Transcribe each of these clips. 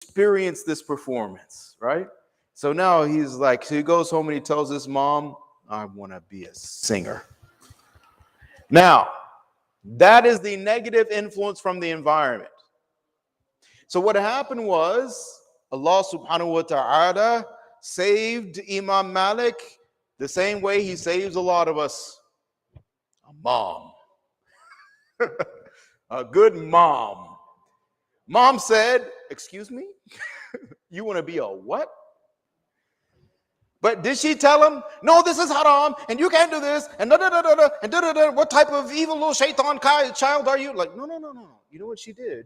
experience this performance, right? So now he's like, so he goes home and he tells his mom, I want to be a singer. Now, that is the negative influence from the environment. So what happened was Allah subhanahu wa ta'ala saved Imam Malik the same way he saves a lot of us. A mom. A good mom. Mom said, excuse me? You want to be a what? But did she tell him, no, this is haram, and you can't do this, and da-da-da-da-da, and da-da-da, what type of evil little shaitan child are you? Like, no. You know what she did?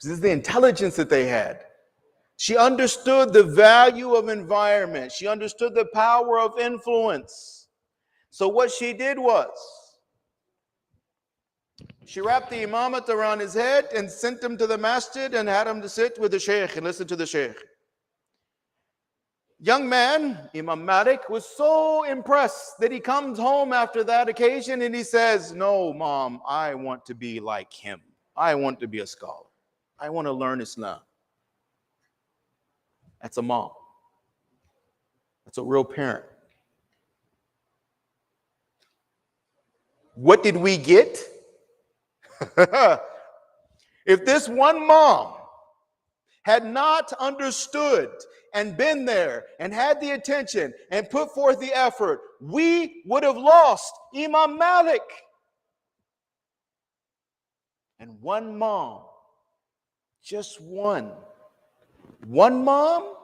This is the intelligence that they had. She understood the value of environment. She understood the power of influence. So what she did was, she wrapped the imamat around his head and sent him to the masjid and had him to sit with the sheikh and listen to the sheikh. Young man, Imam Malik, was so impressed that he comes home after that occasion and he says, no, mom, I want to be like him. I want to be a scholar. I want to learn Islam. That's a mom. That's a real parent. What did we get? If this one mom had not understood and been there and had the attention and put forth the effort, we would have lost Imam Malik. And one mom, just one mom,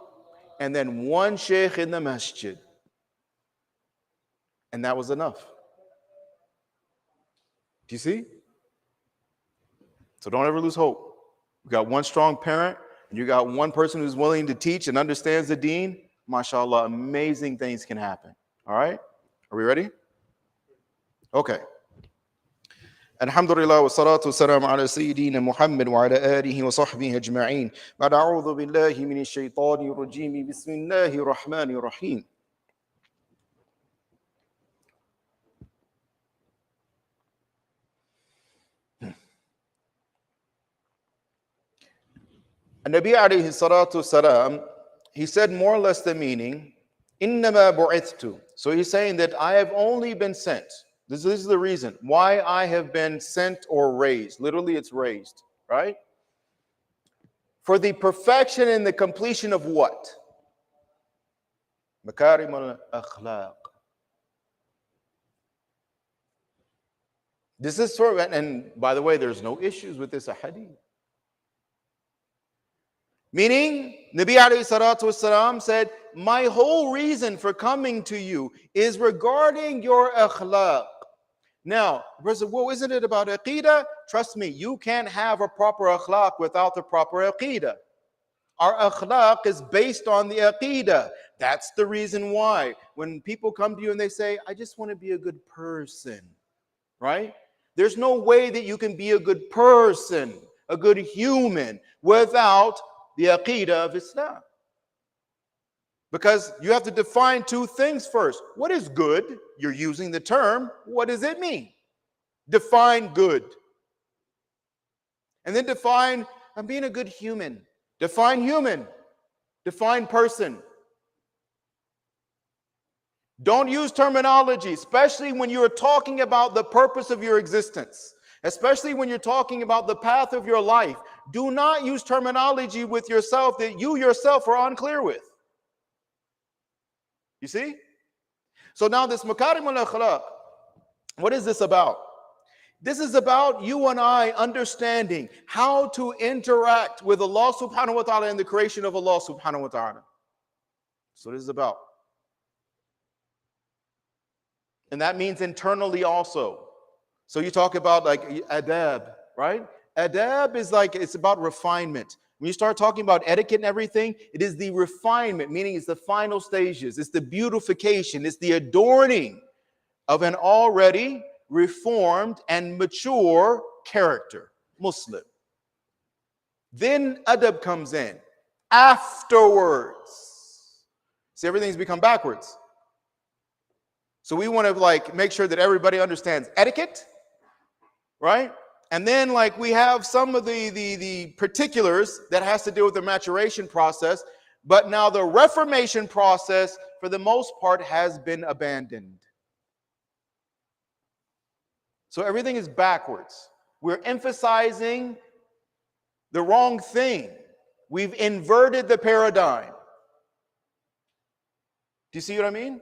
and then one sheikh in the masjid. And that was enough. Do you see? So don't ever lose hope. You got one strong parent, and you got one person who's willing to teach and understands the deen. MashaAllah, amazing things can happen. All right? Are we ready? Okay. Alhamdulillah wa salatu wa salam ala Sayyidina Muhammad wa ala alihi wa sahbihi ajma'in. Ba'da a'udhu billahi minash shaitanir rajim. Bismillahir rahmanir rahim. Nabi alayhi salatu salam, he said more or less the meaning, innama bu'ithtu. So he's saying that I have only been sent. This is the reason why I have been sent or raised. Literally, it's raised, right? For the perfection and the completion of what? Makarim al-akhlaq. This is sort of, and by the way, there's no issues with this hadith. Meaning, Nabi alayhi salatu wasalam said, my whole reason for coming to you is regarding your akhlaq. Now, the person, well, isn't it about aqeedah? Trust me, you can't have a proper akhlaq without the proper aqeedah. Our akhlaq is based on the aqeedah. That's the reason why when people come to you and they say, I just want to be a good person, right? There's no way that you can be a good person, a good human, without the aqeedah of Islam. Because you have to define two things first. What is good? You're using the term. What does it mean? Define good. And then define, I'm being a good human. Define human. Define person. Don't use terminology, especially when you're talking about the purpose of your existence. Especially when you're talking about the path of your life. Do not use terminology with yourself that you yourself are unclear with. You see? So now this makarim al-akhlaq, what is this about? This is about you and I understanding how to interact with Allah subhanahu wa ta'ala and the creation of Allah subhanahu wa ta'ala. So this is about. And that means internally also. So you talk about like adab, right? Adab is like, it's about refinement. When you start talking about etiquette and everything, it is the refinement, meaning it's the final stages. It's the beautification. It's the adorning of an already reformed and mature character, Muslim. Then adab comes in afterwards. See, everything's become backwards. So we want to like make sure that everybody understands etiquette, right? And then like we have some of the particulars that has to do with the maturation process, but now the reformation process for the most part has been abandoned. So everything is backwards. We're emphasizing the wrong thing. We've inverted the paradigm. Do you see what I mean?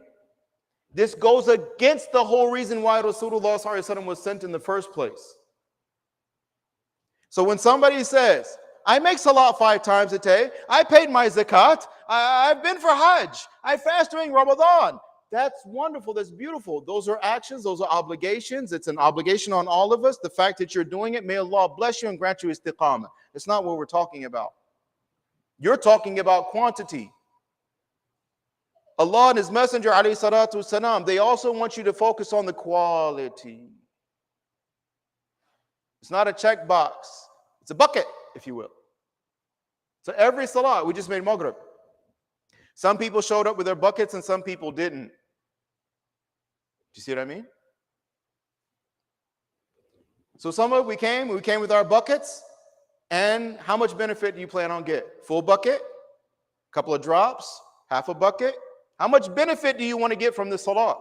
This goes against the whole reason why Rasulullah ﷺ was sent in the first place. So when somebody says, I make salat 5 times a day, I paid my zakat, I've been for Hajj, I fast during Ramadan. That's wonderful, that's beautiful. Those are actions, those are obligations. It's an obligation on all of us. The fact that you're doing it, may Allah bless you and grant you istiqamah. It's not what we're talking about. You're talking about quantity. Allah and His Messenger, alayhi salatu wasalam, they also want you to focus on the quality. It's not a checkbox. It's a bucket, if you will. So every salah, we just made Maghrib. Some people showed up with their buckets and some people didn't. Do you see what I mean? So some of we came with our buckets. And how much benefit do you plan on getting? Full bucket? A couple of drops? Half a bucket? How much benefit do you want to get from the salah?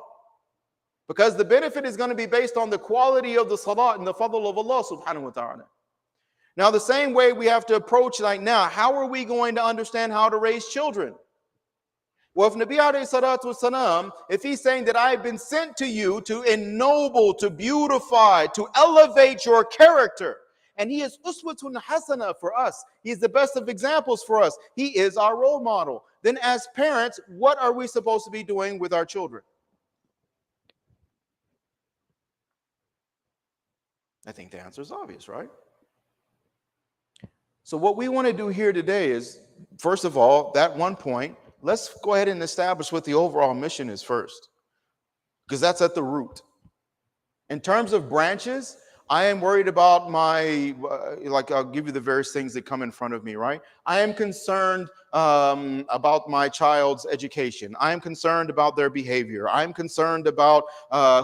Because the benefit is going to be based on the quality of the salah and the fadl of Allah subhanahu wa ta'ala. Now, the same way we have to approach like now, how are we going to understand how to raise children? Well, if Nabi alayhi salatu wasalam, if he's saying that I've been sent to you to ennoble, to beautify, to elevate your character, and he is uswatun hasana for us, he is the best of examples for us, he is our role model, then as parents, what are we supposed to be doing with our children? I think the answer is obvious, right? So what we want to do here today is, first of all, that one point, let's go ahead and establish what the overall mission is first, because that's at the root. In terms of branches, I am worried about my, like I'll give you the various things that come in front of me, right? I am concerned about my child's education. I am concerned about their behavior. I'm concerned about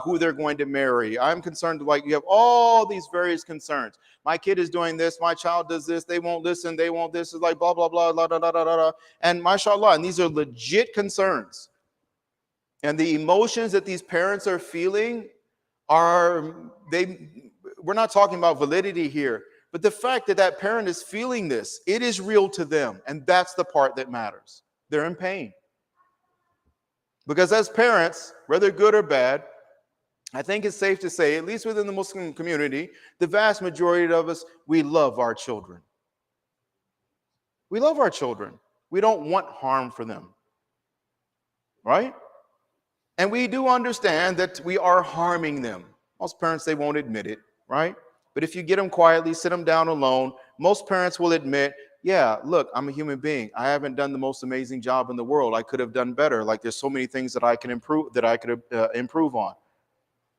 who they're going to marry. I'm concerned, like you have all these various concerns. My kid is doing this. My child does this. They won't listen. They won't this. Is like blah, blah, blah, blah, blah, blah, blah, blah. And mashallah, and these are legit concerns. And the emotions that these parents are feeling are, we're not talking about validity here, but the fact that that parent is feeling this, it is real to them. And that's the part that matters. They're in pain. Because as parents, whether good or bad, I think it's safe to say, at least within the Muslim community, the vast majority of us, we love our children. We love our children. We don't want harm for them. Right? And we do understand that we are harming them. Most parents, they won't admit it. Right? But if you get them quietly, sit them down alone, most parents will admit, yeah, look, I'm a human being. I haven't done the most amazing job in the world. I could have done better. Like there's so many things that I can improve, that I could improve on.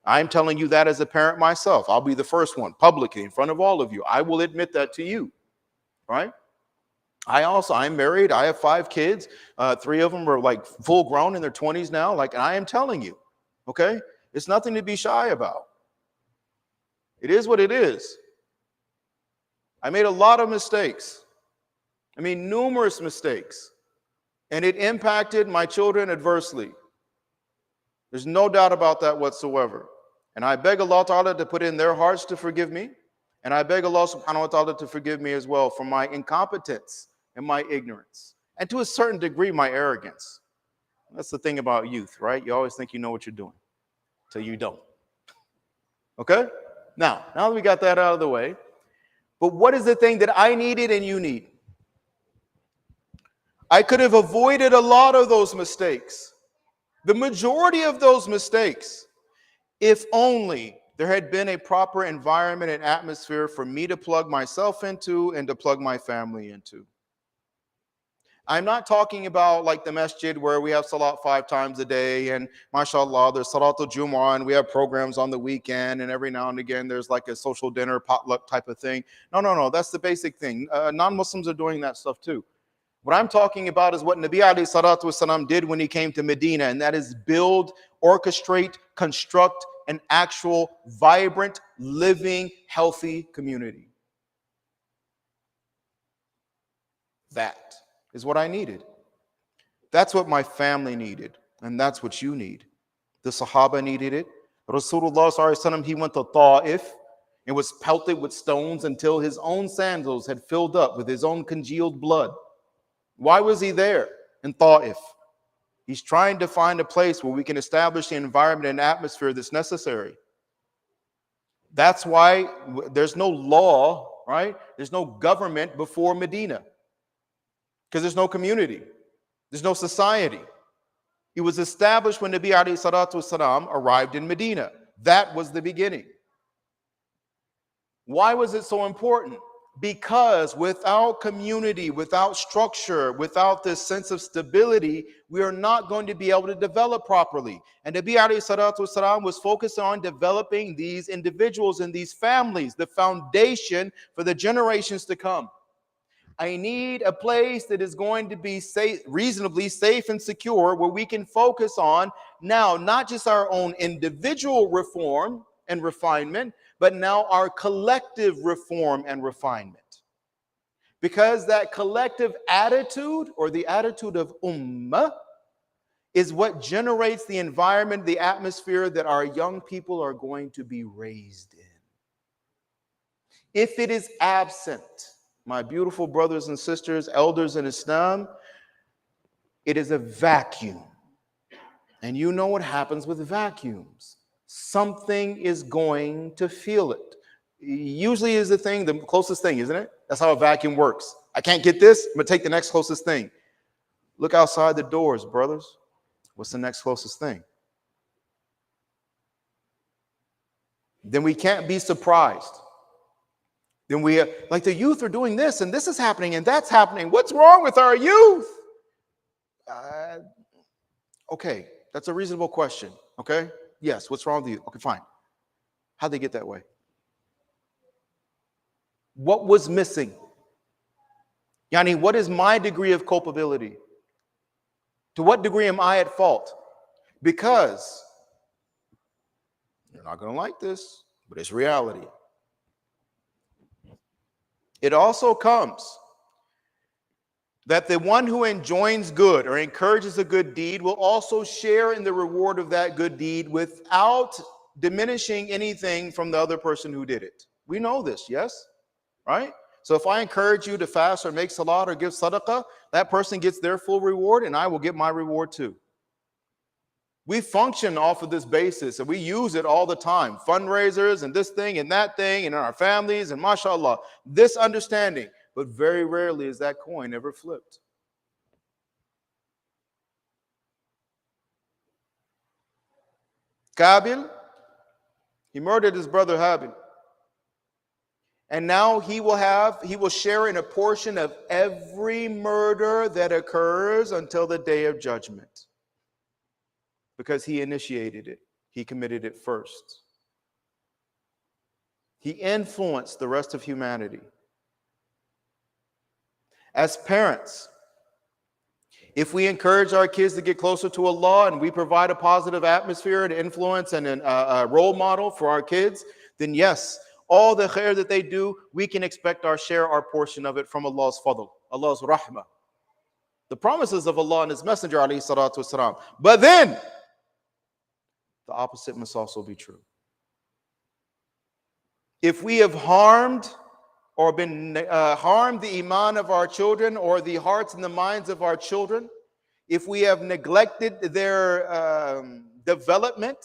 I'm telling you that as a parent myself. I'll be the first one publicly in front of all of you. I will admit that to you. Right? I'm married. I have 5 kids. 3 of them are like full grown in their 20s now. Like, and I am telling you, okay, it's nothing to be shy about. It is what it is. I made a lot of mistakes. I mean, numerous mistakes. And it impacted my children adversely. There's no doubt about that whatsoever. And I beg Allah Ta'ala to put in their hearts to forgive me. And I beg Allah Subhanahu wa Ta'ala to forgive me as well for my incompetence and my ignorance. And to a certain degree, my arrogance. That's the thing about youth, right? You always think you know what you're doing till you don't. Okay? Now that we got that out of the way, but what is the thing that I needed and you need? I could have avoided a lot of those mistakes, the majority of those mistakes, if only there had been a proper environment and atmosphere for me to plug myself into and to plug my family into. I'm not talking about like the masjid where we have salat 5 times a day and mashallah, there's salatul Jumu'ah and we have programs on the weekend and every now and again there's like a social dinner potluck type of thing. No. That's the basic thing. Non-Muslims are doing that stuff too. What I'm talking about is what Nabi alayhi salatu wasalam did when he came to Medina, and that is build, orchestrate, construct an actual, vibrant, living, healthy community. That is what I needed. That's what my family needed, and that's what you need. The Sahaba needed it. Rasulullah sallallahu alaihi wasallam, he went to Ta'if and was pelted with stones until his own sandals had filled up with his own congealed blood. Why was he there in Ta'if? He's trying to find a place where we can establish the environment and atmosphere that's necessary. That's why there's no law, right? There's no government before Medina, because there's no community. There's no society. It was established when Nabi alayhi salatu wasalam arrived in Medina. That was the beginning. Why was it so important? Because without community, without structure, without this sense of stability, we are not going to be able to develop properly. And Nabi alayhi salatu wasalam was focused on developing these individuals and these families, the foundation for the generations to come. I need a place that is going to be safe, reasonably safe and secure, where we can focus on now not just our own individual reform and refinement, but now our collective reform and refinement. Because that collective attitude, or the attitude of ummah, is what generates the environment, the atmosphere that our young people are going to be raised in. If it is absent, my beautiful brothers and sisters, elders in Islam, it is a vacuum. And you know what happens with vacuums. Something is going to feel it. Usually is the thing, the closest thing, isn't it? That's how a vacuum works. I can't get this, I'm going to take the next closest thing. Look outside the doors, brothers. What's the next closest thing? Then we can't be surprised. Then we, like, the youth are doing this, and this is happening, and that's happening. What's wrong with our youth? Okay, that's a reasonable question. Okay, yes, what's wrong with you? Okay, fine. How'd they get that way? What was missing? Yani, what is my degree of culpability? To what degree am I at fault? Because you're not going to like this, but it's reality. It also comes that the one who enjoins good or encourages a good deed will also share in the reward of that good deed without diminishing anything from the other person who did it. We know this, yes? Right? So if I encourage you to fast or make salat or give sadaqah, that person gets their full reward and I will get my reward too. We function off of this basis and we use it all the time. Fundraisers and this thing and that thing and in our families and mashallah. This understanding, but very rarely is that coin ever flipped. Qabil, he murdered his brother Habil. And now he will share in a portion of every murder that occurs until the day of judgment. Because he initiated it. He committed it first. He influenced the rest of humanity. As parents, if we encourage our kids to get closer to Allah and we provide a positive atmosphere and influence and a role model for our kids, then yes, all the khair that they do, we can expect our share, our portion of it from Allah's fadl, Allah's rahmah. The promises of Allah and His Messenger, alayhi salatu wasalam. But then, the opposite must also be true. If we have harmed or harmed the iman of our children or the hearts and the minds of our children, if we have neglected their development,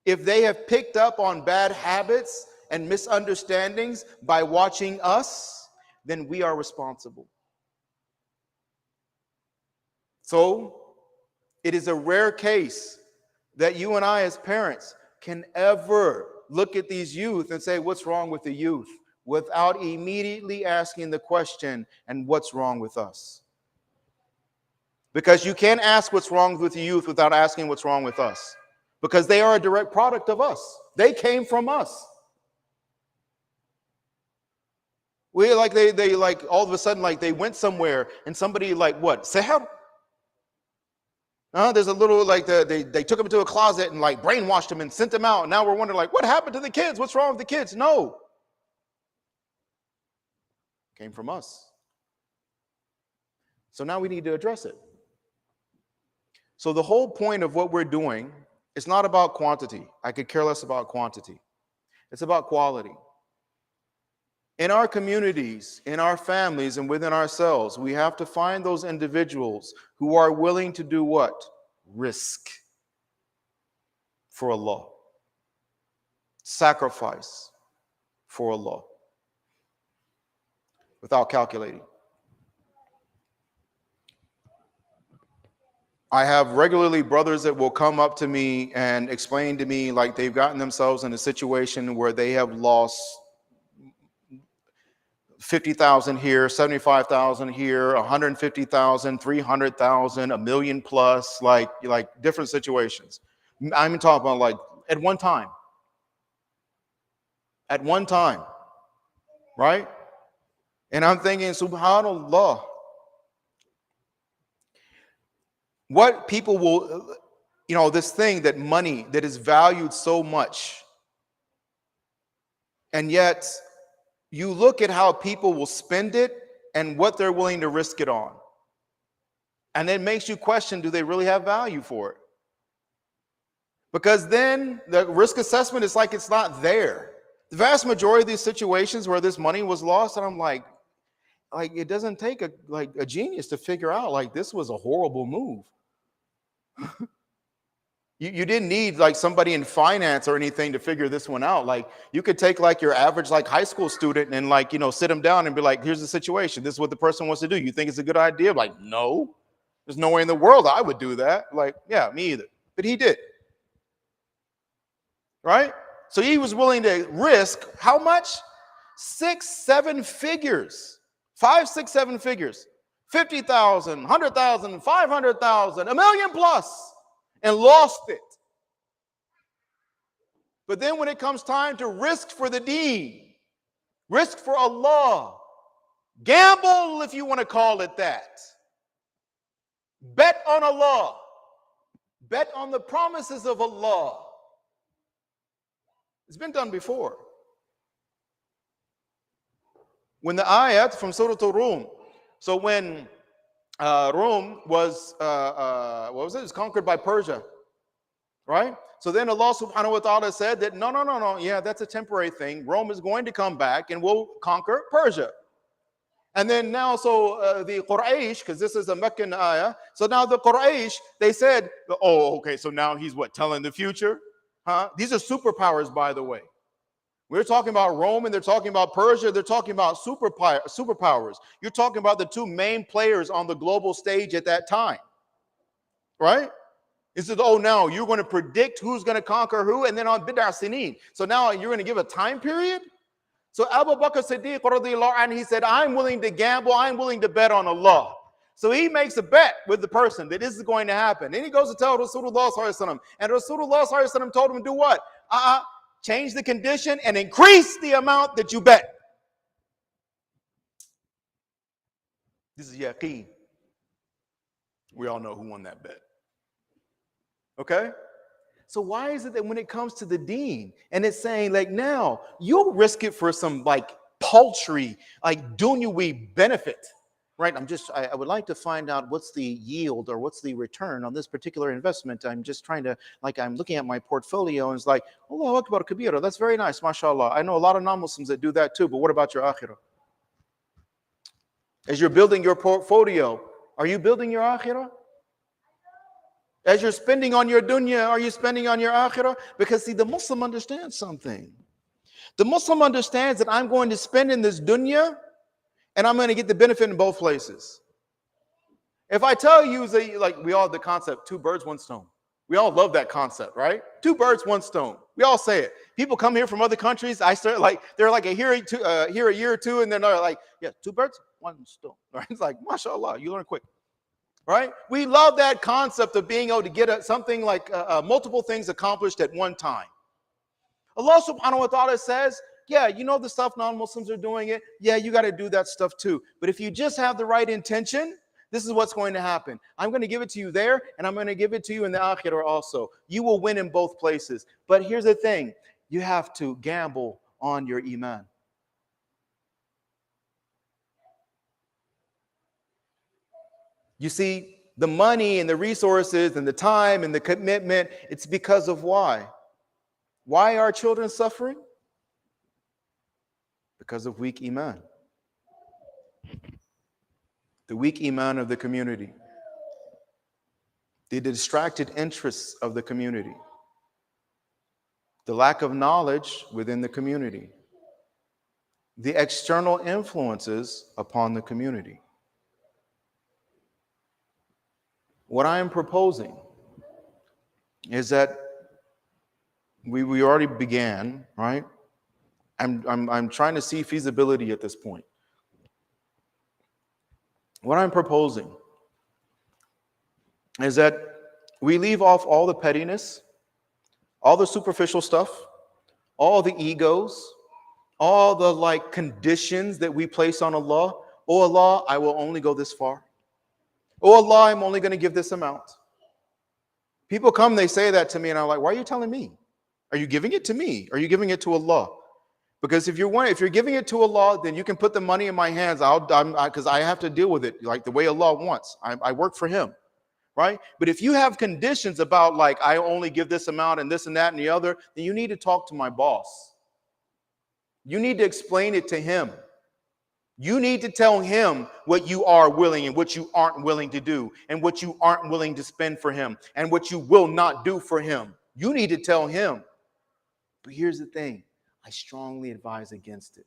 if they have picked up on bad habits and misunderstandings by watching us, then we are responsible. So, it is a rare case that you and I as parents can ever look at these youth and say, what's wrong with the youth? Without immediately asking the question, and what's wrong with us? Because you can't ask what's wrong with the youth without asking what's wrong with us. Because they are a direct product of us. They came from us. We like they like all of a sudden like they went somewhere and somebody like what? Seher? There's a little like they took him into a closet and like brainwashed him and sent him out. And now we're wondering like what happened to the kids? What's wrong with the kids? No. Came from us. So now we need to address it. So the whole point of what we're doing is not about quantity. I could care less about quantity. It's about quality. In our communities, in our families, and within ourselves, we have to find those individuals who are willing to do what? Risk for Allah. Sacrifice for Allah. Without calculating. I have regularly brothers that will come up to me and explain to me like they've gotten themselves in a situation where they have lost 50,000 here, 75,000 here, 150,000, 300,000, a million plus, like different situations. I'm talking about like at one time. At one time, right? And I'm thinking, subhanallah, what people will, this thing that money that is valued so much, and yet you look at how people will spend it and what they're willing to risk it on. And it makes you question, do they really have value for it? Because then the risk assessment is like it's not there. The vast majority of these situations where this money was lost, and I'm like it doesn't take a genius to figure out like this was a horrible move. You didn't need like somebody in finance or anything to figure this one out. Like you could take like your average like high school student and like, sit them down and be like, here's the situation. This is what the person wants to do. You think it's a good idea? Like, no, there's no way in the world I would do that. Like, yeah, me either. But he did. Right? So he was willing to risk how much? 6, 7 figures. 5, 6, 7 figures. 50,000, 100,000, 500,000, a million plus. And lost it. But then when it comes time to risk for the deen, risk for Allah, gamble if you want to call it that, bet on Allah, bet on the promises of Allah. It's been done before. When the ayat from Surah Al-Rum, so when Rome was, what was it? It was conquered by Persia, right? So then Allah subhanahu wa ta'ala said that, no. Yeah, that's a temporary thing. Rome is going to come back and will conquer Persia. And then now, so the Quraysh, because this is a Meccan ayah, so now the Quraysh, they said, oh, okay, so now he's what, telling the future? Huh? These are superpowers, by the way. We're talking about Rome and they're talking about Persia. They're talking about superpowers. You're talking about the two main players on the global stage at that time, right? It says, oh, now you're going to predict who's going to conquer who, and then on Bid'ah Sinin. So now you're going to give a time period? So Abu Bakr Siddiq, radiallahu anhu, he said, I'm willing to gamble. I'm willing to bet on Allah. So he makes a bet with the person that this is going to happen. Then he goes to tell Rasulullah sallallahu alaihi wasallam, and Rasulullah sallallahu alaihi wasallam told him to do what? Change the condition and increase the amount that you bet. This is yaqeen. We all know who won that bet. Okay? So why is it that when it comes to the deen and it's saying like now you'll risk it for some like paltry, like dunyawi benefit, right? I would like to find out what's the yield or what's the return on this particular investment. I'm just trying to, like, I'm looking at my portfolio and it's like, Allahu Akbar Kabira, that's very nice, mashallah. I know a lot of non-Muslims that do that too, but what about your akhirah? As you're building your portfolio, are you building your akhirah? As you're spending on your dunya, are you spending on your akhirah? Because see, the Muslim understands something. The Muslim understands that I'm going to spend in this dunya and I'm going to get the benefit in both places. If I tell you, like we all have the concept, 2 birds, 1 stone. We all love that concept, right? 2 birds, 1 stone. We all say it. People come here from other countries. I start like they're like here a year or two, and then they're like, yeah, 2 birds, 1 stone. Right? It's like, mashallah, you learn quick, right? We love that concept of being able to get something like multiple things accomplished at one time. Allah subhanahu wa ta'ala says, Yeah, you know the stuff non-Muslims are doing it. Yeah, you got to do that stuff too. But if you just have the right intention, this is what's going to happen. I'm going to give it to you there, and I'm going to give it to you in the akhirah also. You will win in both places. But here's the thing. You have to gamble on your iman. You see, the money and the resources and the time and the commitment, it's because of why? Why are children suffering? Because of weak iman. The weak iman of the community. The distracted interests of the community. The lack of knowledge within the community. The external influences upon the community. What I am proposing is that we already began, right? I'm trying to see feasibility at this point. What I'm proposing is that we leave off all the pettiness, all the superficial stuff, all the egos, all the conditions that we place on Allah. Oh Allah, I will only go this far. Oh Allah, I'm only going to give this amount. People come, they say that to me, and I'm like, why are you telling me? Are you giving it to me? Are you giving it to Allah? Because if you're giving it to Allah, then you can put the money in my hands. Because I have to deal with it like the way Allah wants. I work for Him, right? But if you have conditions about I only give this amount and this and that and the other, then you need to talk to my boss. You need to explain it to him. You need to tell him what you are willing and what you aren't willing to do, and what you aren't willing to spend for him, and what you will not do for him. You need to tell him. But here's the thing. I strongly advise against it.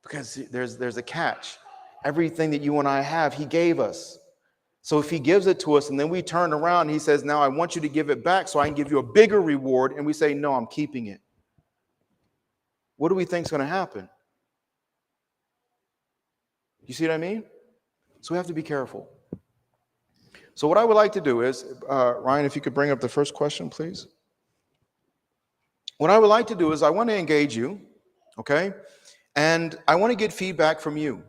Because there's a catch. Everything that you and I have, He gave us. So if He gives it to us and then we turn around and He says, now I want you to give it back so I can give you a bigger reward, and we say, no, I'm keeping it. What do we think is going to happen? You see what I mean? So we have to be careful. So what I would like to do is, Ryan, if you could bring up the first question, please. What I would like to do is I want to engage you, okay? And I want to get feedback from you.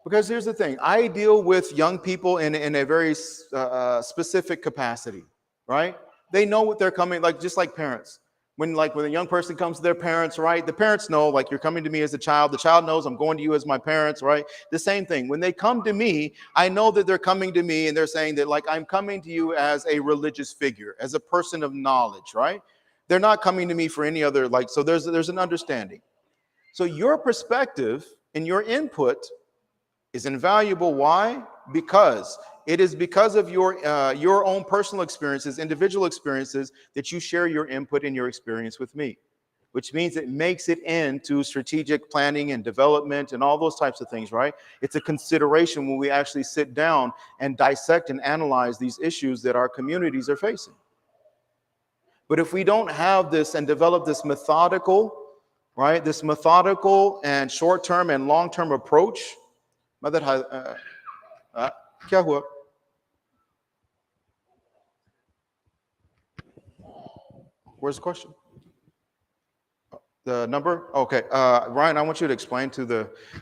Because here's the thing. I deal with young people in a very specific capacity, right? They know what they're coming, just like parents. When a young person comes to their parents, right? The parents know, you're coming to me as a child. The child knows I'm going to you as my parents, right? The same thing. When they come to me, I know that they're coming to me and they're saying that I'm coming to you as a religious figure, as a person of knowledge, right? They're not coming to me for any other, so there's an understanding. So your perspective and your input is invaluable. Why? Because it is because of your own personal experiences, individual experiences, that you share your input and your experience with me, which means it makes it into strategic planning and development and all those types of things, right? It's a consideration when we actually sit down and dissect and analyze these issues that our communities are facing. But if we don't have this and develop this methodical, right, this methodical and short-term and long-term approach, क्या हुआ? Where's the question? The number? Okay. Ryan, I want you to explain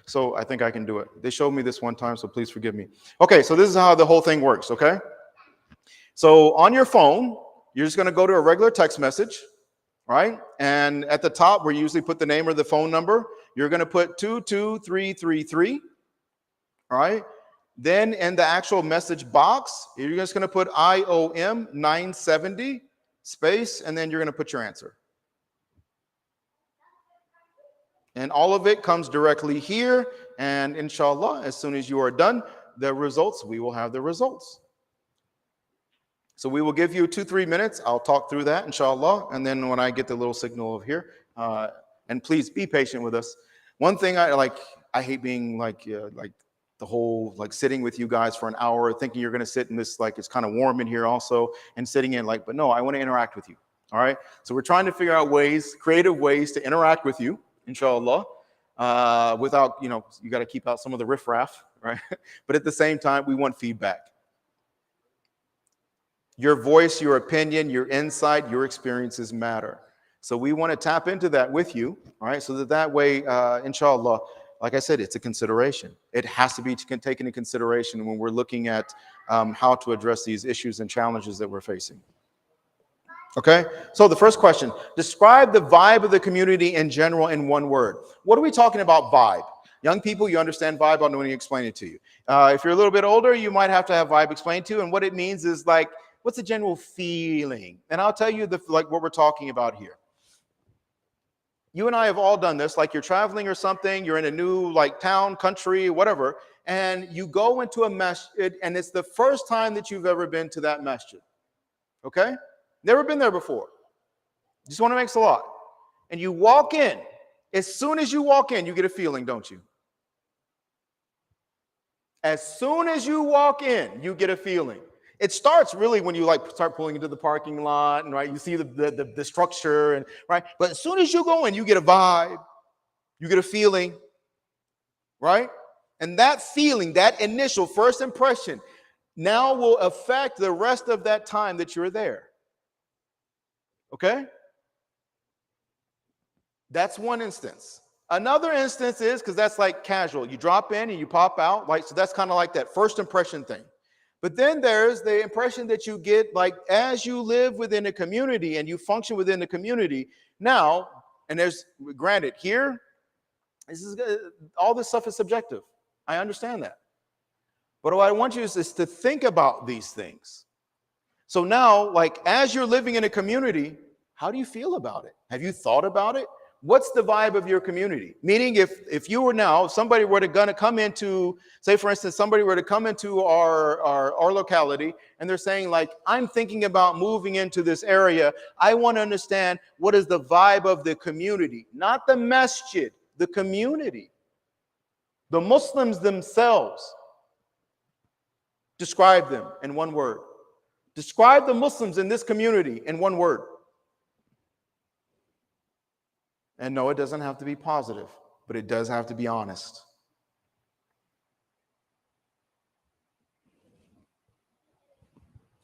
so I think I can do it. They showed me this one time, so please forgive me. Okay, so this is how the whole thing works, okay? So on your phone, you're just going to go to a regular text message, right? And at the top, where you usually put the name or the phone number, you're going to put 22333, all right? Then in the actual message box, you're just going to put IOM 970 space, and then you're going to put your answer. And all of it comes directly here. And inshallah, as soon as you are done, we will have the results. So we will give you 2-3 minutes. I'll talk through that, inshallah. And then when I get the little signal of here, and please be patient with us. One thing I hate being the whole sitting with you guys for an hour, thinking you're going to sit in this, it's kind of warm in here also, and sitting in but no, I want to interact with you. All right. So we're trying to figure out creative ways to interact with you, inshallah, without, you got to keep out some of the riffraff, right? But at the same time, we want feedback. Your voice, your opinion, your insight, your experiences matter. So we want to tap into that with you, all right? So that way, inshallah, like I said, it's a consideration. It has to be taken into consideration when we're looking at how to address these issues and challenges that we're facing. Okay, so the first question, describe the vibe of the community in general in one word. What are we talking about vibe? Young people, you understand vibe, I'm going to explain it to you. If you're a little bit older, you might have to have vibe explained to you, and what it means is like, what's the general feeling? And I'll tell you like what we're talking about here. You and I have all done this, like you're traveling or something, you're in a new like town, country, whatever, and you go into a masjid, and it's the first time that you've ever been to that masjid. Okay? Never been there before. Just want to make salat. And you walk in. As soon as you walk in, you get a feeling, don't you? As soon as you walk in, you get a feeling. It starts really when you like start pulling into the parking lot, and right, you see the structure, and right. But as soon as you go in, you get a vibe, you get a feeling, right? And that feeling, that initial first impression, now will affect the rest of that time that you're there. Okay? That's one instance. Another instance is, because that's like casual. You drop in and you pop out. Like, so that's kind of like that first impression thing. But then there's the impression that you get like as you live within a community and you function within the community. Now, and there's, granted, here, all this stuff is subjective. I understand that. But what I want you is to think about these things. So now, like, as you're living in a community, how do you feel about it? Have you thought about it? What's the vibe of your community? Meaning, if you were now, somebody were to come into, say, for instance, somebody were to come into our locality, and they're saying, like, I'm thinking about moving into this area. I want to understand what is the vibe of the community, not the masjid, the community, the Muslims themselves. Describe them in one word. Describe the Muslims in this community in one word. And no, it doesn't have to be positive, but it does have to be honest.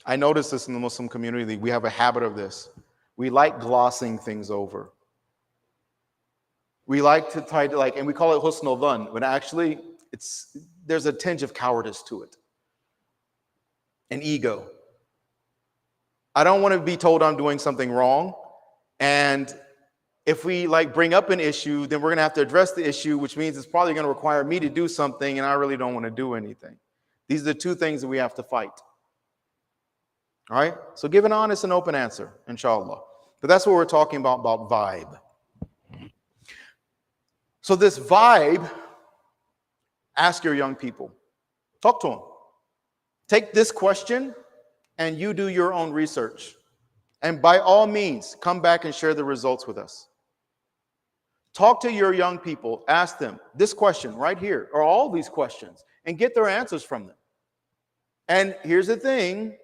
I notice this in the Muslim community. We have a habit of this. We like glossing things over. We like to try to and we call it husn al-dhan, when actually there's a tinge of cowardice to it. An ego. I don't want to be told I'm doing something wrong. And if we bring up an issue, then we're going to have to address the issue, which means it's probably going to require me to do something, and I really don't want to do anything. These are the two things that we have to fight. All right? So give an honest and open answer, inshallah. But that's what we're talking about vibe. So this vibe, ask your young people. Talk to them. Take this question and you do your own research. And by all means, come back and share the results with us. Talk to your young people. Ask them this question right here, or all these questions, and get their answers from them. And here's the thing.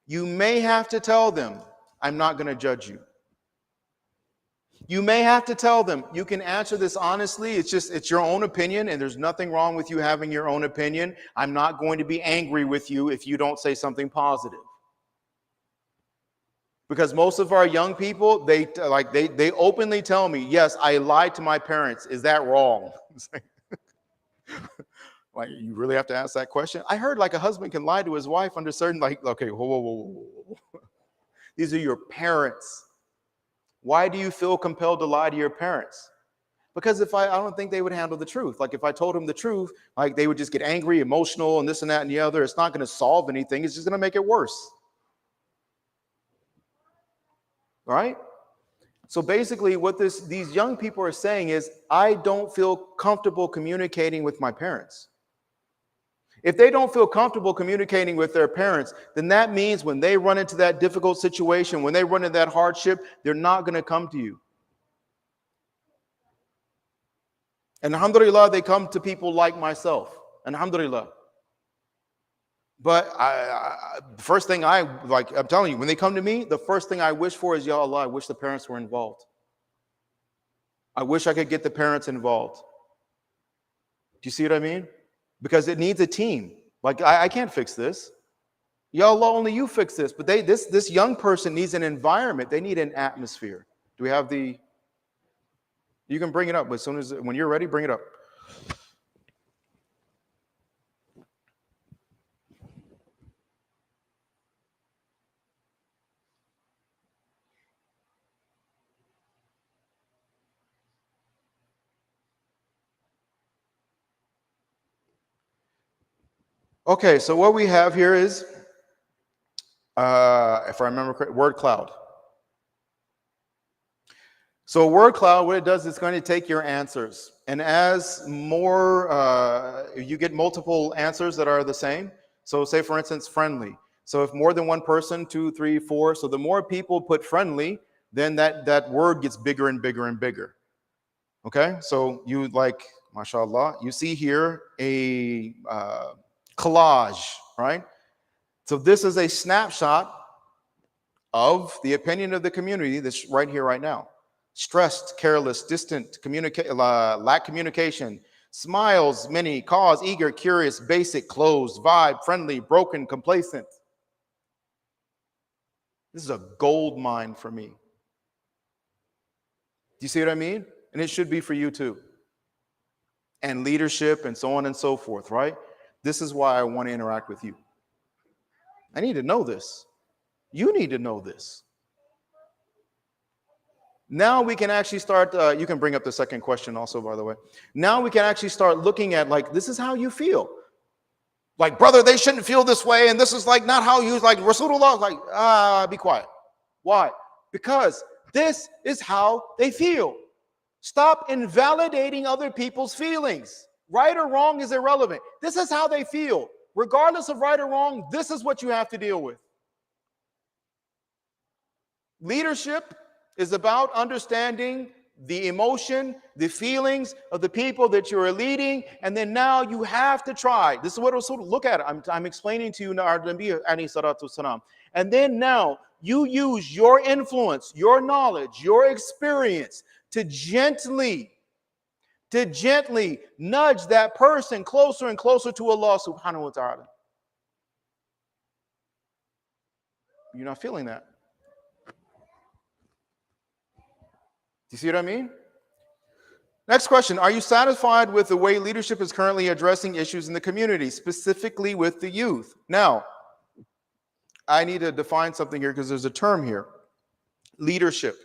You may have to tell them, I'm not going to judge you. You may have to tell them, you can answer this honestly. It's your own opinion, and there's nothing wrong with you having your own opinion. I'm not going to be angry with you if you don't say something positive. Because most of our young people, they openly tell me, yes, I lied to my parents. Is that wrong? Like, you really have to ask that question? I heard a husband can lie to his wife under certain, okay, whoa. These are your parents. Why do you feel compelled to lie to your parents? Because I don't think they would handle the truth. If I told them the truth, they would just get angry, emotional, and this and that and the other. It's not going to solve anything. It's just going to make it worse. All right? So basically what these young people are saying is, I don't feel comfortable communicating with my parents. If they don't feel comfortable communicating with their parents, then that means when they run into that difficult situation, when they run into that hardship, they're not going to come to you. And alhamdulillah, they come to people like myself. Alhamdulillah. But the first thing I'm telling you, when they come to me, the first thing I wish for is, Ya Allah, I wish the parents were involved. I wish I could get the parents involved. Do you see what I mean? Because it needs a team. I can't fix this. Ya Allah, only you fix this. But this young person needs an environment. They need an atmosphere. Do we have the? You can bring it up, but as soon as when you're ready, bring it up. Okay, so what we have here is, if I remember correctly, word cloud. So a word cloud, what it does is going to take your answers. And as more, you get multiple answers that are the same. So say, for instance, friendly. So if more than one person, 2, 3, 4, so the more people put friendly, then that word gets bigger and bigger and bigger. Okay, so you like, mashallah, you see here a collage, right? So this is a snapshot of the opinion of the community that's right here, right now. Stressed, careless, distant, lack communication, smiles, many, cause, eager, curious, basic, closed, vibe, friendly, broken, complacent. This is a gold mine for me. Do you see what I mean? And it should be for you too. And leadership and so on and so forth, right? This is why I want to interact with you. I need to know this. You need to know this. Now we can actually start, you can bring up the second question also, by the way. Now we can actually start looking at, like, this is how you feel. Like, brother, they shouldn't feel this way, and this is like not how you, like, Rasulullah, like, be quiet. Why? Because this is how they feel. Stop invalidating other people's feelings. Right or wrong is irrelevant. This is how they feel. Regardless of right or wrong, this is what you have to deal with. Leadership is about understanding the emotion, the feelings of the people that you're leading, and then now you have to try. This is what Rasul, look at it. I'm explaining to you now, our Nabi alayhi salatu salam. And then now you use your influence, your knowledge, your experience to gently nudge that person closer and closer to Allah subhanahu wa ta'ala. You're not feeling that. Do you see what I mean? Next question. Are you satisfied with the way leadership is currently addressing issues in the community, specifically with the youth? Now, I need to define something here because there's a term here. Leadership.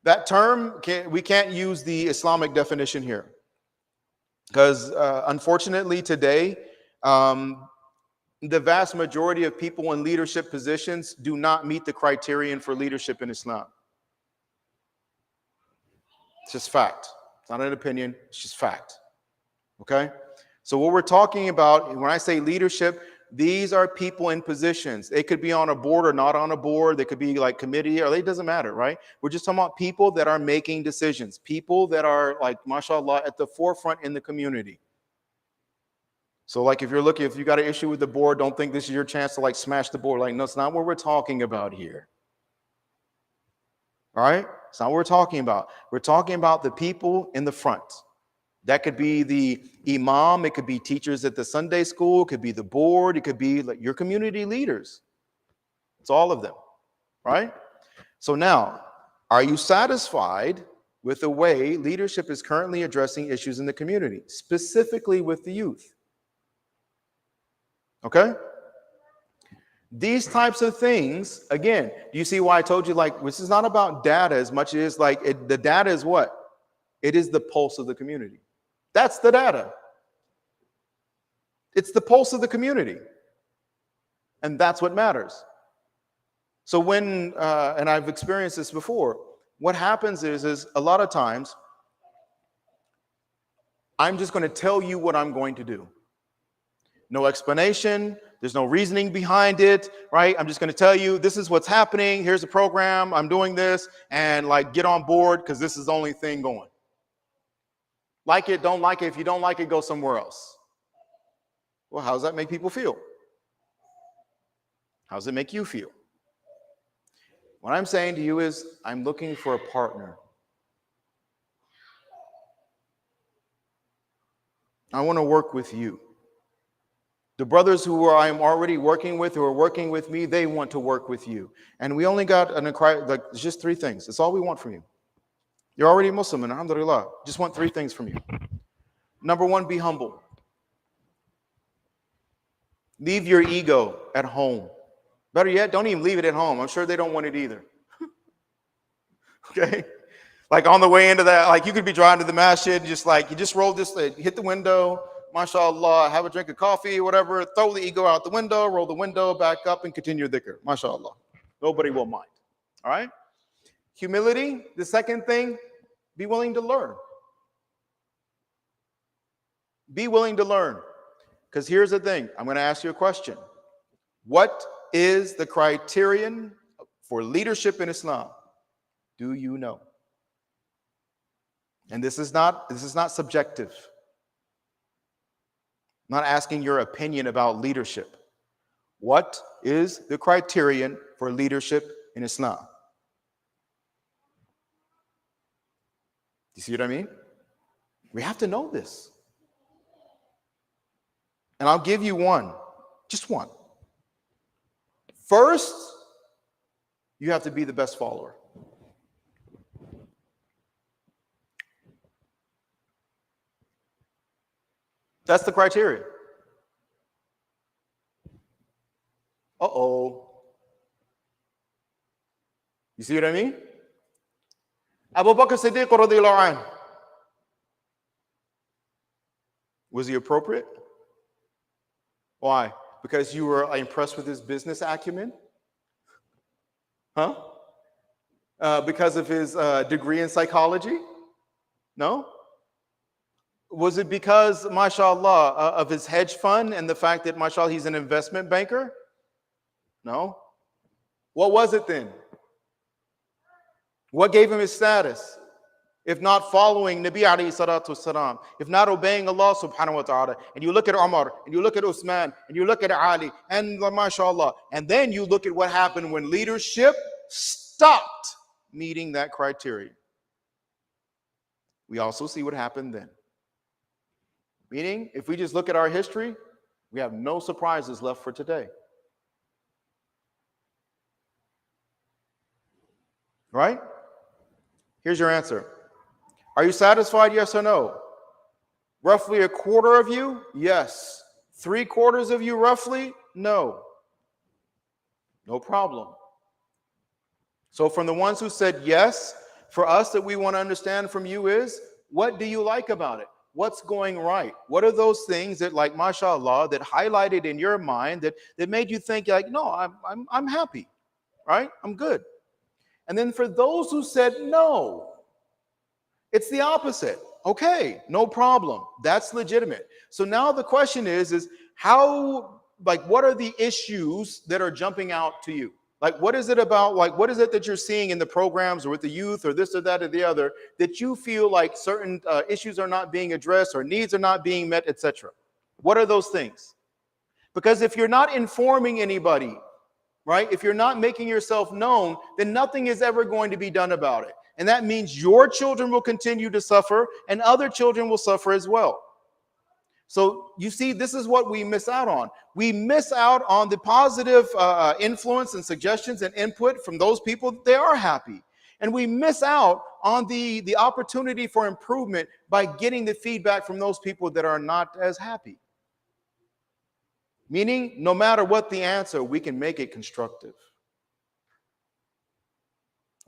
That term, we can't use the Islamic definition here. Because unfortunately today, the vast majority of people in leadership positions do not meet the criterion for leadership in Islam. It's just fact. It's not an opinion. It's just fact. Okay? So what we're talking about, when I say leadership, these are people in positions. They could be on a board or not on a board. They could be like committee, or it doesn't matter, right? We're just talking about people that are making decisions. People that are, like, mashallah, at the forefront in the community. So like if you got an issue with the board, don't think this is your chance to like smash the board. Like, no, it's not what we're talking about here. All right? It's not what we're talking about. We're talking about the people in the front. That could be the imam. It could be teachers at the Sunday school. It could be the board. It could be like your community leaders. It's all of them, right? So now, are you satisfied with the way leadership is currently addressing issues in the community, specifically with the youth? Okay? These types of things, again, do you see why I told you, like, this is not about data as much as like the data is what? It is the pulse of the community. That's the data. It's the pulse of the community. And that's what matters. So when, and I've experienced this before, what happens is a lot of times, I'm just going to tell you what I'm going to do. No explanation. There's no reasoning behind it, right? I'm just going to tell you, this is what's happening. Here's the program. I'm doing this, and like, get on board because this is the only thing going. Like it, don't like it. If you don't like it, go somewhere else. Well, how does that make people feel? How does it make you feel? What I'm saying to you is, I'm looking for a partner. I want to work with you. The brothers who I'm already working with, who are working with me, they want to work with you. And we only got just three things. That's all we want from you. You're already Muslim, and alhamdulillah. Just want three things from you. Number one, be humble. Leave your ego at home. Better yet, don't even leave it at home. I'm sure they don't want it either. Okay? Like on the way into that, like you could be driving to the masjid, just like you just roll this, hit the window, mashallah, have a drink of coffee, whatever, throw the ego out the window, roll the window back up and continue your dhikr. Mashallah. Nobody will mind. All right? Humility, the second thing, be willing to learn. Be willing to learn. Because here's the thing. I'm going to ask you a question. What is the criterion for leadership in Islam? Do you know? And this is not subjective. I'm not asking your opinion about leadership. What is the criterion for leadership in Islam? You see what I mean? We have to know this. And I'll give you one, just one. First, you have to be the best follower. That's the criteria. Uh-oh. You see what I mean? Abu Bakr Siddiq radiyallahu anhu. Was he appropriate? Why? Because you were impressed with his business acumen? Huh? Because of his degree in psychology? No? Was it because, mashallah, of his hedge fund and the fact that, mashallah, he's an investment banker? No. What was it then? What gave him his status? If not following Nabi alayhi salatu wasalam, if not obeying Allah subhanahu wa ta'ala, and you look at Umar, and you look at Uthman, and you look at Ali, and mashallah, and then you look at what happened when leadership stopped meeting that criteria. We also see what happened then. Meaning, if we just look at our history, we have no surprises left for today. Right? Here's your answer. Are you satisfied, yes or no? Roughly a quarter of you, yes. 3/4 of you, roughly, no. No problem. So from the ones who said yes, for us that we want to understand from you is, what do you like about it? What's going right? What are those things that, like, mashallah, that highlighted in your mind that made you think, like, no, I'm happy, right? I'm good. And then for those who said no, it's the opposite. Okay, no problem. That's legitimate. So now the question is how, like, what are the issues that are jumping out to you? Like, what is it about, like, what is it that you're seeing in the programs or with the youth or this or that or the other that you feel like certain issues are not being addressed or needs are not being met, etc.? What are those things? Because if you're not informing anybody, right, if you're not making yourself known, then nothing is ever going to be done about it. And that means your children will continue to suffer and other children will suffer as well. So you see, this is what we miss out on. We miss out on the positive influence and suggestions and input from those people that they are happy. And we miss out on the opportunity for improvement by getting the feedback from those people that are not as happy. Meaning, no matter what the answer, we can make it constructive.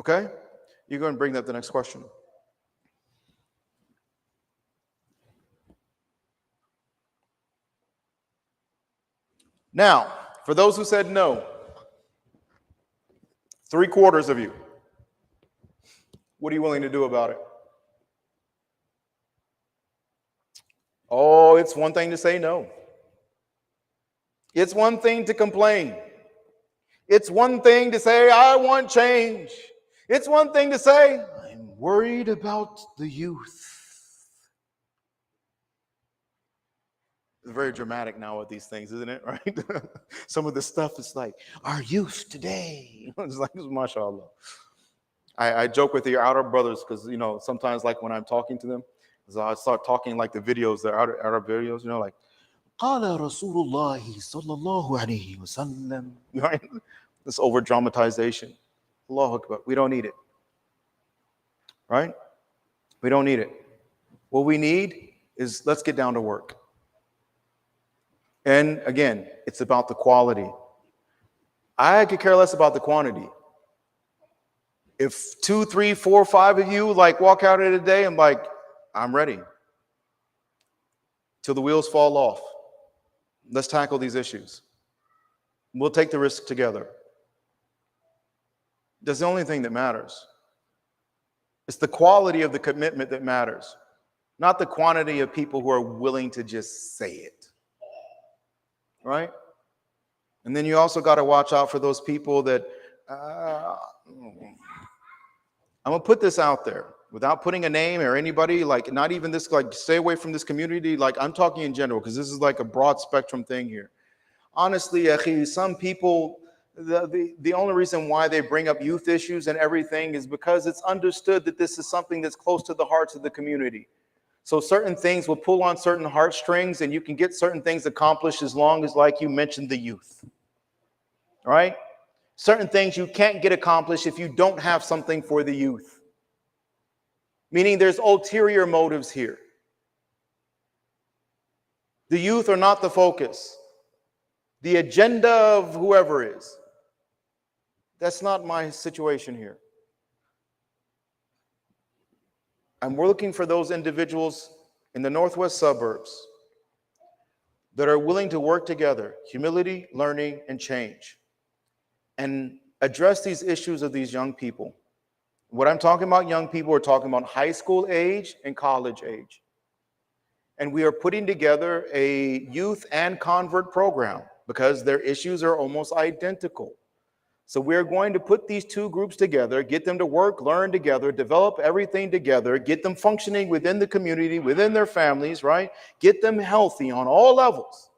Okay? You're going to bring up the next question. Now, for those who said no, 3/4 of you, what are you willing to do about it? Oh, it's one thing to say no. It's one thing to complain. It's one thing to say, I want change. It's one thing to say, I'm worried about the youth. It's very dramatic now with these things, isn't it? Right? Some of the stuff is like, our youth today. It's like, mashallah. I joke with your outer brothers because, you know, sometimes like when I'm talking to them, I start talking like the videos, the outer videos, you know, like, قال رسول الله صلى الله عليه وسلم. Right? This over dramatization. Allahu Akbar. We don't need it. Right? We don't need it. What we need is let's get down to work. And again, it's about the quality. I could care less about the quantity. If 2, 3, 4, 5 of you like walk out of the day and like, I'm ready. Till the wheels fall off. Let's tackle these issues. We'll take the risk together. That's the only thing that matters. It's the quality of the commitment that matters, not the quantity of people who are willing to just say it. Right? And then you also got to watch out for those people that, I'm going to put this out there without putting a name or anybody, like not even this, like stay away from this community. Like I'm talking in general, because this is like a broad spectrum thing here. Honestly, akhi, some people, the only reason why they bring up youth issues and everything is because it's understood that this is something that's close to the hearts of the community. So certain things will pull on certain heartstrings, and you can get certain things accomplished as long as, like you mentioned, the youth. All right? Certain things you can't get accomplished if you don't have something for the youth. Meaning there's ulterior motives here. The youth are not the focus. The agenda of whoever is. That's not my situation here. And we're looking for those individuals in the northwest suburbs that are willing to work together, humility, learning, and change, and address these issues of these young people. What I'm talking about young people, we're talking about high school age and college age. And we are putting together a youth and convert program because their issues are almost identical. So we're going to put these two groups together, get them to work, learn together, develop everything together, get them functioning within the community, within their families, right? Get them healthy on all levels.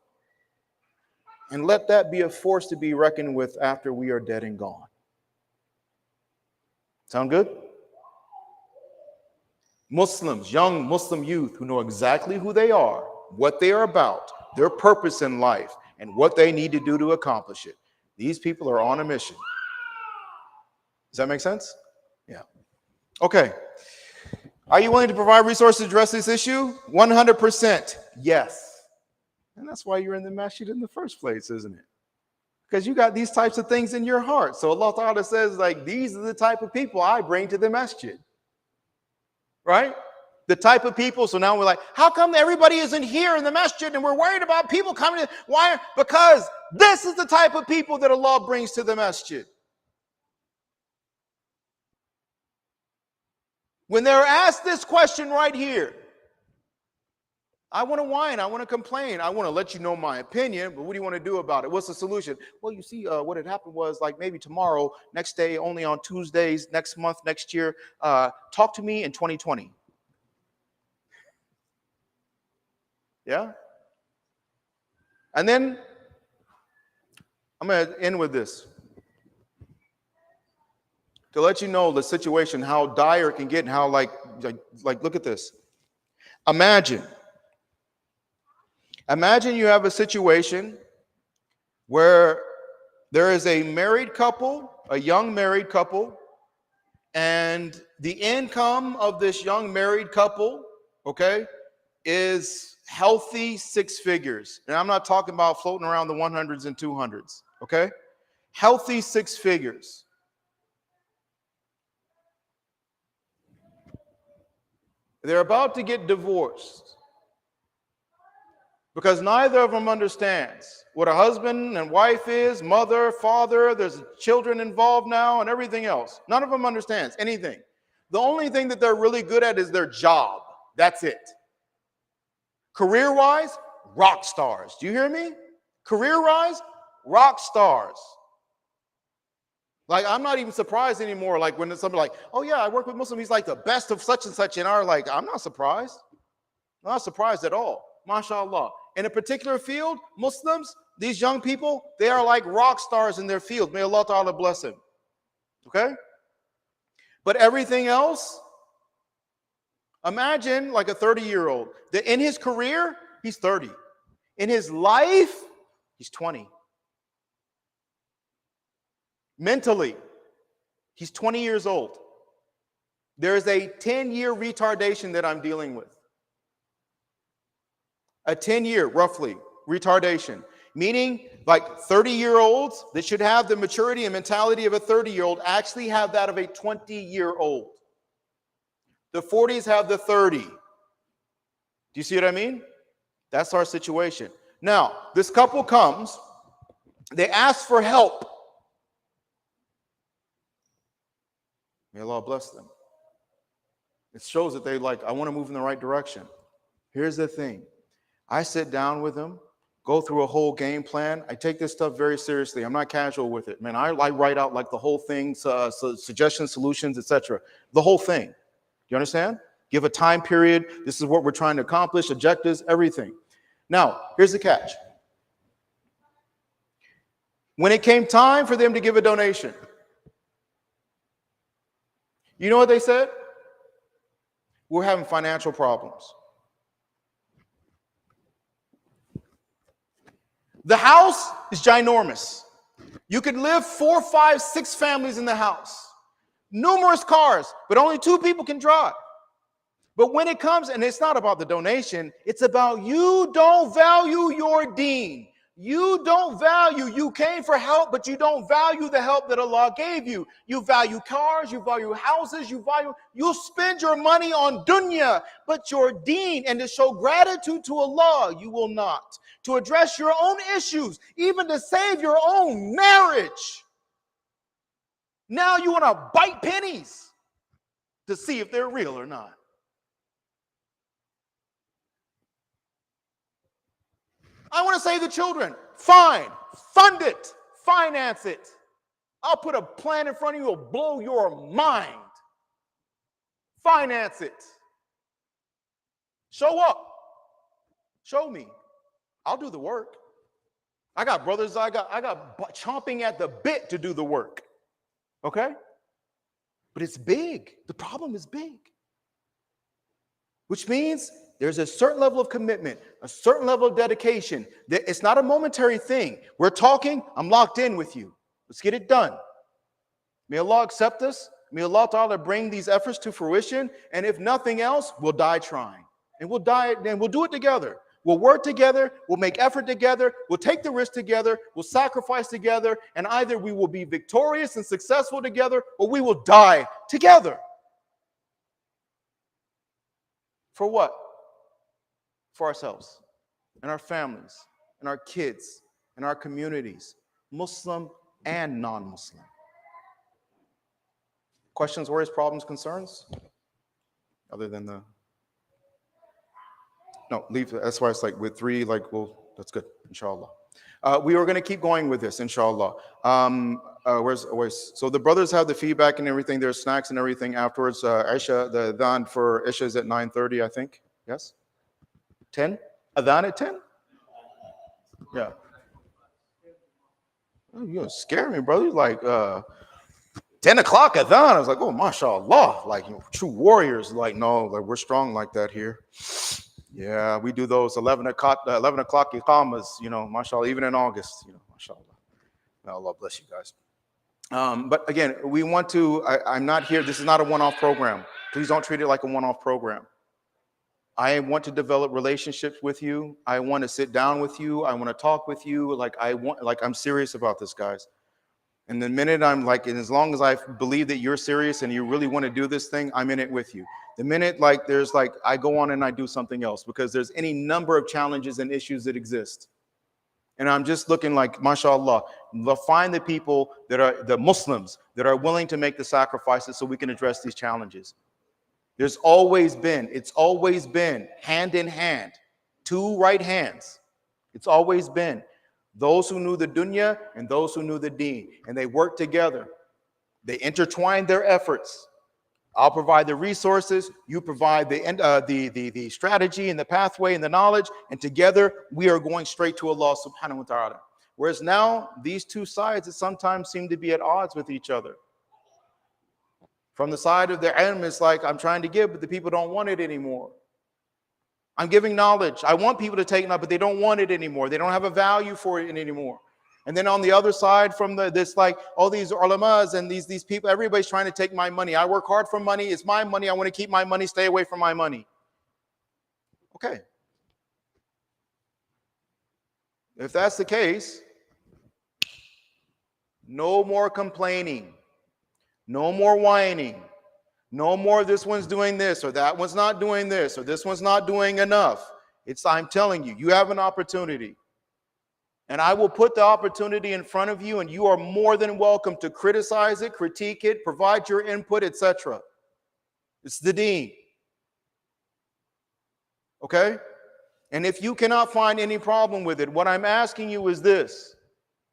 And let that be a force to be reckoned with after we are dead and gone. Sound good? Muslims, young Muslim youth who know exactly who they are, what they are about, their purpose in life, and what they need to do to accomplish it. These people are on a mission. Does that make sense? Yeah. Okay. Are you willing to provide resources to address this issue? 100% yes. And that's why you're in the masjid in the first place, isn't it? Because you got these types of things in your heart. So Allah Ta'ala says, like, these are the type of people I bring to the masjid. Right? The type of people. So now we're like, how come everybody isn't here in the masjid and we're worried about people coming in? Why? Because this is the type of people that Allah brings to the masjid. When they're asked this question right here, I want to whine, I want to complain, I want to let you know my opinion, but what do you want to do about it? What's the solution? Well, you see, what had happened was, like, maybe tomorrow, next day, only on Tuesdays, next month, next year, talk to me in 2020. Yeah? And then I'm going to end with this. To let you know the situation, how dire it can get, and how like look at this. Imagine you have a situation where there is a married couple, a young married couple, and the income of this young married couple, okay, is healthy 6 figures. And I'm not talking about floating around the 100s and 200s, okay? Healthy 6 figures. They're about to get divorced because neither of them understands what a husband and wife is, mother, father, there's children involved now and everything else. None of them understands anything. The only thing that they're really good at is their job. That's it. Career-wise, rock stars. Do you hear me? Career-wise, rock stars. Like, I'm not even surprised anymore. Like, when somebody like, oh yeah, I work with Muslim, he's like the best of such and such. And I'm like, I'm not surprised. I'm not surprised at all. MashaAllah. In a particular field, Muslims, these young people, they are like rock stars in their field. May Allah Ta'ala bless them. Okay? But everything else, imagine like a 30-year-old that in his career, he's 30. In his life, he's 20. Mentally, he's 20 years old. There is a 10-year retardation that I'm dealing with. A 10-year, roughly, retardation. Meaning, like 30-year-olds that should have the maturity and mentality of a 30-year-old actually have that of a 20-year-old. The 40s have the 30. Do you see what I mean? That's our situation. Now, this couple comes. They ask for help. May Allah bless them. It shows that they I want to move in the right direction. Here's the thing. I sit down with them, go through a whole game plan. I take this stuff very seriously. I'm not casual with it. Man, I write out the whole thing, suggestions, solutions, etc. The whole thing. Do you understand? Give a time period. This is what we're trying to accomplish, objectives, everything. Now, here's the catch. When it came time for them to give a donation, you know what they said? We're having financial problems. The house is ginormous. You could live 4, 5, 6 families in the house. Numerous cars, but only 2 people can drive. But when it comes, and it's not about the donation, it's about you don't value your deen. You don't value, you came for help, but you don't value the help that Allah gave you. You value cars, you value houses, you'll spend your money on dunya, but your deen and to show gratitude to Allah, you will not. To address your own issues, even to save your own marriage. Now you want to bite pennies to see if they're real or not. I want to save the children. Fine. Fund it. Finance it. I'll put a plan in front of you that will blow your mind. Finance it. Show up. Show me. I'll do the work. I got brothers, I got chomping at the bit to do the work. Okay? But it's big. The problem is big. Which means there's a certain level of commitment, a certain level of dedication. It's not a momentary thing. We're talking, I'm locked in with you. Let's get it done. May Allah accept us. May Allah Ta'ala bring these efforts to fruition. And if nothing else, we'll die trying. And we'll die, and we'll do it together. We'll work together. We'll make effort together. We'll take the risk together. We'll sacrifice together. And either we will be victorious and successful together, or we will die together. For what? For ourselves and our families and our kids and our communities, Muslim and non-Muslim. Questions, worries, problems, concerns? Other than the... No, leave. That's why it's with 3, well, that's good, inshallah. We are going to keep going with this, inshallah. So the brothers have the feedback and everything. There's snacks and everything afterwards. Isha, the adhan for Isha is at 9:30, I think. Yes? 10? Adhan at 10? Yeah. Oh, you're scaring me, brother. You're 10 o'clock adhan. I was like, oh, mashallah. True warriors. No, we're strong like that here. Yeah, we do those 11 o'clock iqamas, mashallah, even in August, mashallah. May Allah bless you guys. But again, we want to, I'm not here, this is not a one-off program. Please don't treat it like a one-off program. I want to develop relationships with you. I want to sit down with you. I want to talk with you. I'm serious about this, guys. And the minute and as long as I believe that you're serious and you really want to do this thing, I'm in it with you. The minute I go on and I do something else because there's any number of challenges and issues that exist. And I'm just looking mashallah, find the people that are the Muslims that are willing to make the sacrifices so we can address these challenges. It's always been hand in hand, 2 right hands. It's always been those who knew the dunya and those who knew the deen, and they worked together. They intertwined their efforts. I'll provide the resources, you provide the strategy and the pathway and the knowledge, and together we are going straight to Allah subhanahu wa ta'ala. Whereas now, these 2 sides that sometimes seem to be at odds with each other. From the side of the ilm, it's I'm trying to give, but the people don't want it anymore. I'm giving knowledge. I want people to take it up, but they don't want it anymore. They don't have a value for it anymore. And then on the other side from this, like all these ulamas and these people, everybody's trying to take my money. I work hard for money. It's my money. I want to keep my money. Stay away from my money. Okay. If that's the case, no more complaining. No more whining. No more this one's doing this or that one's not doing this or this one's not doing enough. I'm telling you, you have an opportunity. And I will put the opportunity in front of you, and you are more than welcome to criticize it, critique it, provide your input, etc. It's the deen. Okay? And if you cannot find any problem with it, what I'm asking you is this: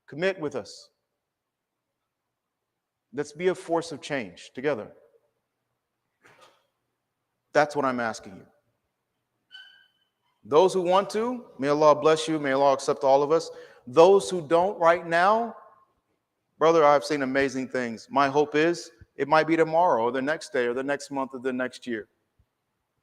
commit with us. Let's be a force of change together. That's what I'm asking you. Those who want to, may Allah bless you. May Allah accept all of us. Those who don't right now, brother, I've seen amazing things. My hope is it might be tomorrow or the next day or the next month or the next year.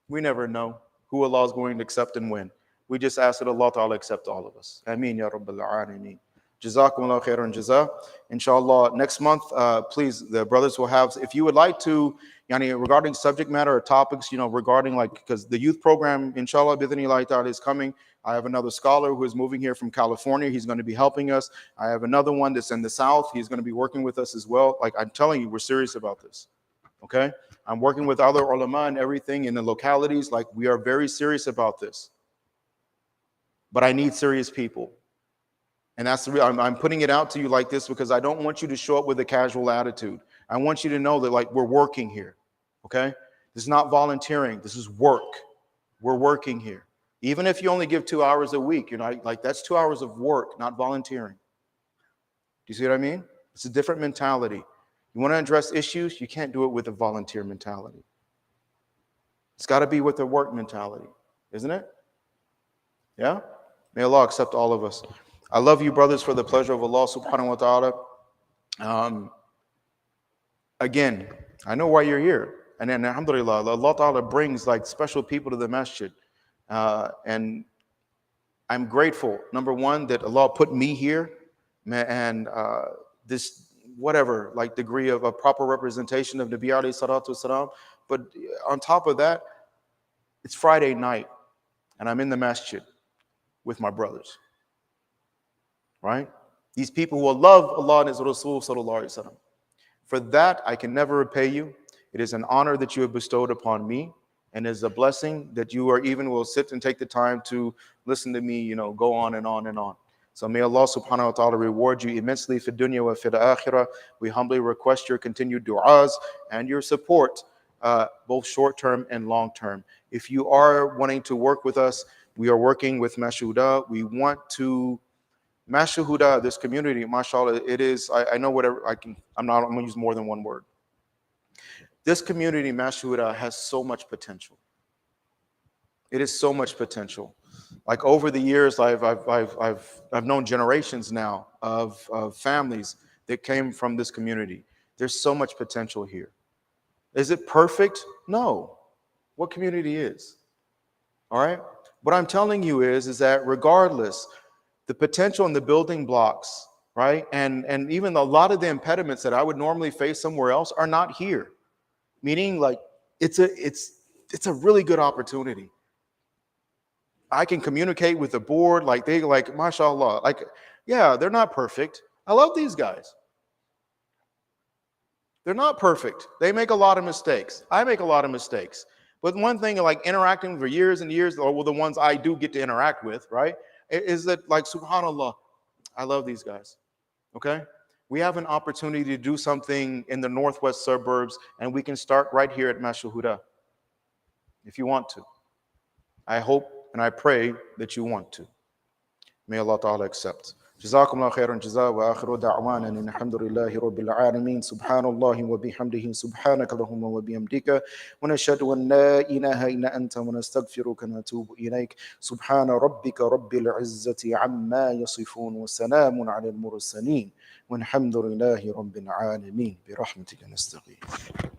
We never know who Allah is going to accept and when. We just ask that Allah Ta'ala accept all of us. Ameen ya Rabbil Alameen. Jazakumullah khairan jaza. Inshallah, next month, please, the brothers will have, if you would like to, regarding subject matter or topics, regarding because the youth program, inshallah, bidhnillahi ta'ala is coming. I have another scholar who is moving here from California. He's going to be helping us. I have another one that's in the South. He's going to be working with us as well. I'm telling you, we're serious about this. Okay? I'm working with other ulama and everything in the localities. We are very serious about this. But I need serious people. And that's the real, I'm putting it out to you like this because I don't want you to show up with a casual attitude. I want you to know that we're working here. Okay? This is not volunteering. This is work. We're working here. Even if you only give 2 hours a week, that's 2 hours of work, not volunteering. Do you see what I mean? It's a different mentality. You want to address issues, you can't do it with a volunteer mentality. It's got to be with a work mentality, isn't it? Yeah? May Allah accept all of us. I love you, brothers, for the pleasure of Allah subhanahu wa ta'ala. Again, I know why you're here. And then, alhamdulillah, Allah ta'ala brings special people to the masjid. And I'm grateful, number one, that Allah put me here and this whatever, degree of a proper representation of Nabi alayhi salatu wasalam. But on top of that, it's Friday night and I'm in the masjid with my brothers. Right? These people will love Allah and His Rasul sallallahu alaihi wasallam. For that, I can never repay you. It is an honor that you have bestowed upon me, and it is a blessing that you will sit and take the time to listen to me, go on and on and on. So may Allah subhanahu wa ta'ala reward you immensely for dunya wa fil akhirah. We humbly request your continued du'as and your support, both short-term and long-term. If you are wanting to work with us, we are working with Mashuda. We want to Mashuda, this community, mashallah, it is, I know whatever I can, I'm going to use more than one word. This community, Mashuda, has so much potential. It is so much potential. Over the years, I've known generations now of families that came from this community. There's so much potential here. Is it perfect? No. What community is? All right? What I'm telling you is that regardless, the potential and the building blocks, right? And even a lot of the impediments that I would normally face somewhere else are not here. Meaning it's a really good opportunity. I can communicate with the board, mashallah. Yeah, they're not perfect. I love these guys. They're not perfect. They make a lot of mistakes. I make a lot of mistakes. But one thing interacting for years and years, or the ones I do get to interact with, right? Is that subhanallah, I love these guys. Okay? We have an opportunity to do something in the northwest suburbs, and we can start right here at Mashuhuda if you want to. I hope and I pray that you want to. May Allah Ta'ala accept. Jazakumullah khairan jaza wa akhiru da'wana and alhamdulillahi rabbil alameen. Subhanallahi wa bihamdihi subhanaka Allahumma wa bihamdika wa nashhadu an la ilaha illa anta wa nastaghfiruka wa natubu ilayk. Subhana rabbika rabbil izzati amma yasifun wa salamun ala al-mursalin. Walhamdulillahi rabbil alameen. Bi rahmatika nastaghith.